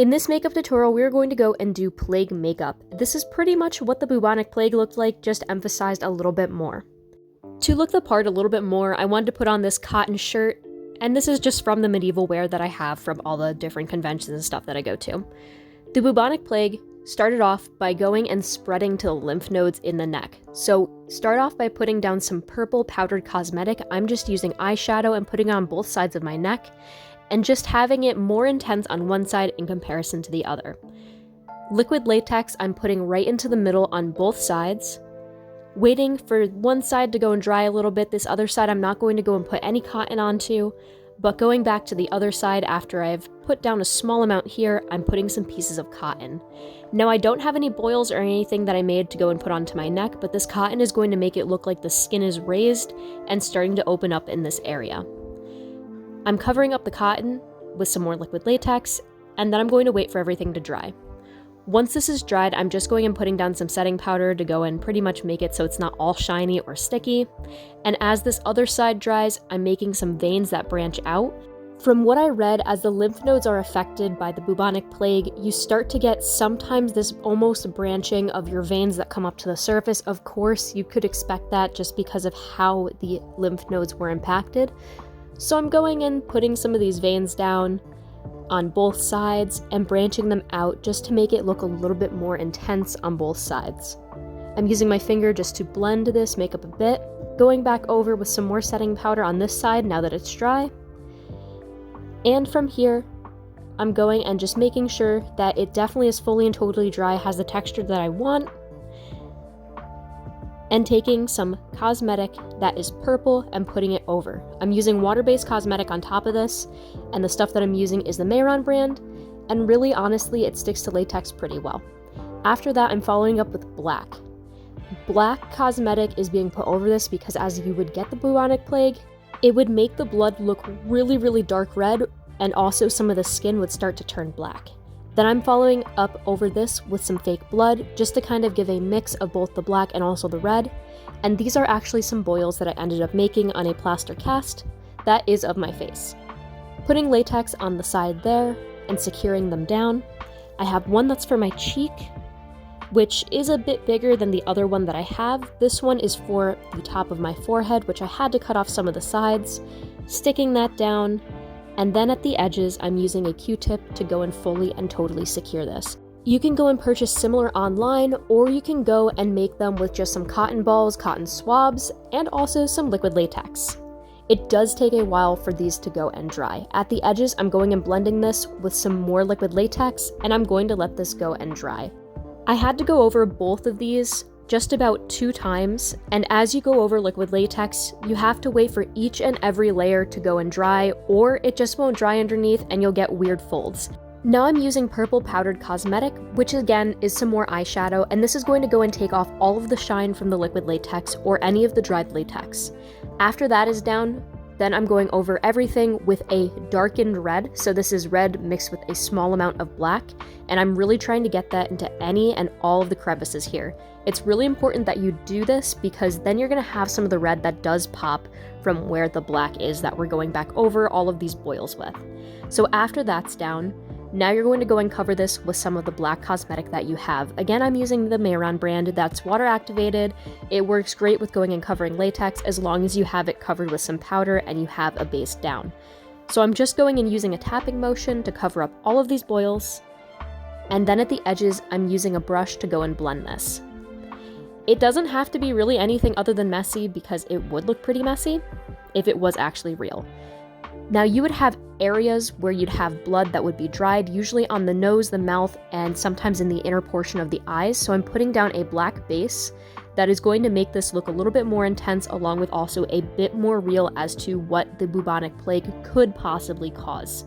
In this makeup tutorial, we're going to go and do plague makeup. This is pretty much what the bubonic plague looked like, just emphasized a little bit more. To look the part a little bit more, I wanted to put on this cotton shirt, and this is just from the medieval wear that I have from all the different conventions and stuff that I go to. The bubonic plague started off by going and spreading to the lymph nodes in the neck. So start off by putting down some purple powdered cosmetic. I'm just using eyeshadow and putting it on both sides of my neck, and just having it more intense on one side in comparison to the other. Liquid latex I'm putting right into the middle on both sides, waiting for one side to go and dry a little bit. This other side I'm not going to go and put any cotton onto, but going back to the other side after I've put down a small amount here, I'm putting some pieces of cotton. Now I don't have any boils or anything that I made to go and put onto my neck, but this cotton is going to make it look like the skin is raised and starting to open up in this area. I'm covering up the cotton with some more liquid latex, and then I'm going to wait for everything to dry. Once this is dried, I'm just going and putting down some setting powder to go and pretty much make it so it's not all shiny or sticky. And as this other side dries, I'm making some veins that branch out. From what I read, as the lymph nodes are affected by the bubonic plague, you start to get sometimes this almost branching of your veins that come up to the surface. Of course, you could expect that just because of how the lymph nodes were impacted. So I'm going and putting some of these veins down on both sides and branching them out just to make it look a little bit more intense on both sides. I'm using my finger just to blend this makeup a bit, going back over with some more setting powder on this side now that it's dry. And from here, I'm going and just making sure that it definitely is fully and totally dry, has the texture that I want, and taking some cosmetic that is purple and putting it over. I'm using water-based cosmetic on top of this, and the stuff that I'm using is the Mayron brand, and really honestly it sticks to latex pretty well. After that, I'm following up with black. Black cosmetic is being put over this because as you would get the bubonic plague, it would make the blood look really, really dark red, and also some of the skin would start to turn black. Then I'm following up over this with some fake blood, just to kind of give a mix of both the black and also the red. And these are actually some boils that I ended up making on a plaster cast that is of my face. Putting latex on the side there and securing them down. I have one that's for my cheek, which is a bit bigger than the other one that I have. This one is for the top of my forehead, which I had to cut off some of the sides, sticking that down. And then at the edges, I'm using a Q-tip to go and fully and totally secure this. You can go and purchase similar online, or you can go and make them with just some cotton balls, cotton swabs, and also some liquid latex. It does take a while for these to go and dry. At the edges, I'm going and blending this with some more liquid latex, and I'm going to let this go and dry. I had to go over both of these just about 2 times, and as you go over liquid latex, you have to wait for each and every layer to go and dry, or it just won't dry underneath and you'll get weird folds. Now I'm using purple powdered cosmetic, which again is some more eyeshadow, and this is going to go and take off all of the shine from the liquid latex or any of the dried latex. After that is down, then I'm going over everything with a darkened red, so this is red mixed with a small amount of black, and I'm really trying to get that into any and all of the crevices here. It's really important that you do this because then you're going to have some of the red that does pop from where the black is that we're going back over all of these boils with. So after that's down, now you're going to go and cover this with some of the black cosmetic that you have. Again, I'm using the Mayron brand that's water activated. It works great with going and covering latex as long as you have it covered with some powder and you have a base down. So I'm just going and using a tapping motion to cover up all of these boils. And then at the edges, I'm using a brush to go and blend this. It doesn't have to be really anything other than messy because it would look pretty messy if it was actually real. Now you would have areas where you'd have blood that would be dried, usually on the nose, the mouth, and sometimes in the inner portion of the eyes. So I'm putting down a black base that is going to make this look a little bit more intense, along with also a bit more real as to what the bubonic plague could possibly cause.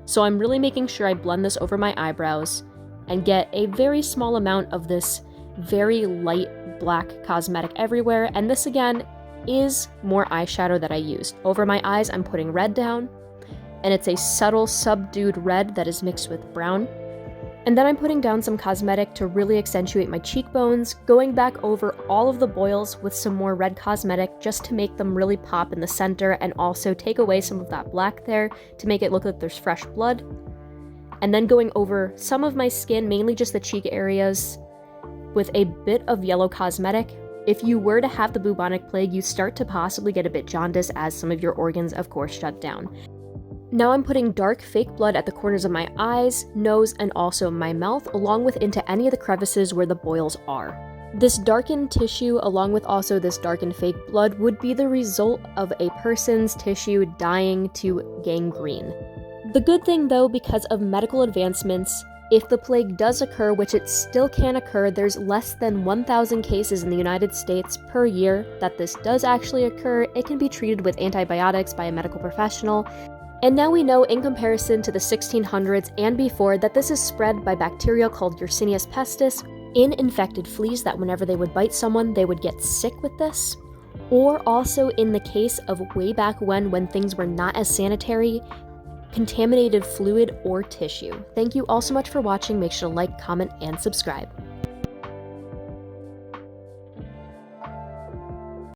So I'm really making sure I blend this over my eyebrows and get a very small amount of this very light black cosmetic everywhere. And this again is more eyeshadow that I used. Over my eyes, I'm putting red down, and it's a subtle subdued red that is mixed with brown. And then I'm putting down some cosmetic to really accentuate my cheekbones, going back over all of the boils with some more red cosmetic just to make them really pop in the center and also take away some of that black there to make it look like there's fresh blood. and then going over some of my skin, mainly just the cheek areas, with a bit of yellow cosmetic. If you were to have the bubonic plague, you start to possibly get a bit jaundiced as some of your organs, of course, shut down. Now I'm putting dark fake blood at the corners of my eyes, nose, and also my mouth, along with into any of the crevices where the boils are. This darkened tissue, along with also this darkened fake blood, would be the result of a person's tissue dying to gangrene. The good thing though, because of medical advancements, if the plague does occur, which it still can occur, there's less than 1,000 cases in the United States per year that this does actually occur. It can be treated with antibiotics by a medical professional. And now we know, in comparison to the 1600s and before, that this is spread by bacteria called Yersinia pestis in infected fleas, that whenever they would bite someone, they would get sick with this. Or also in the case of way back when things were not as sanitary, contaminated fluid or tissue. Thank you all so much for watching. Make sure to like, comment, and subscribe.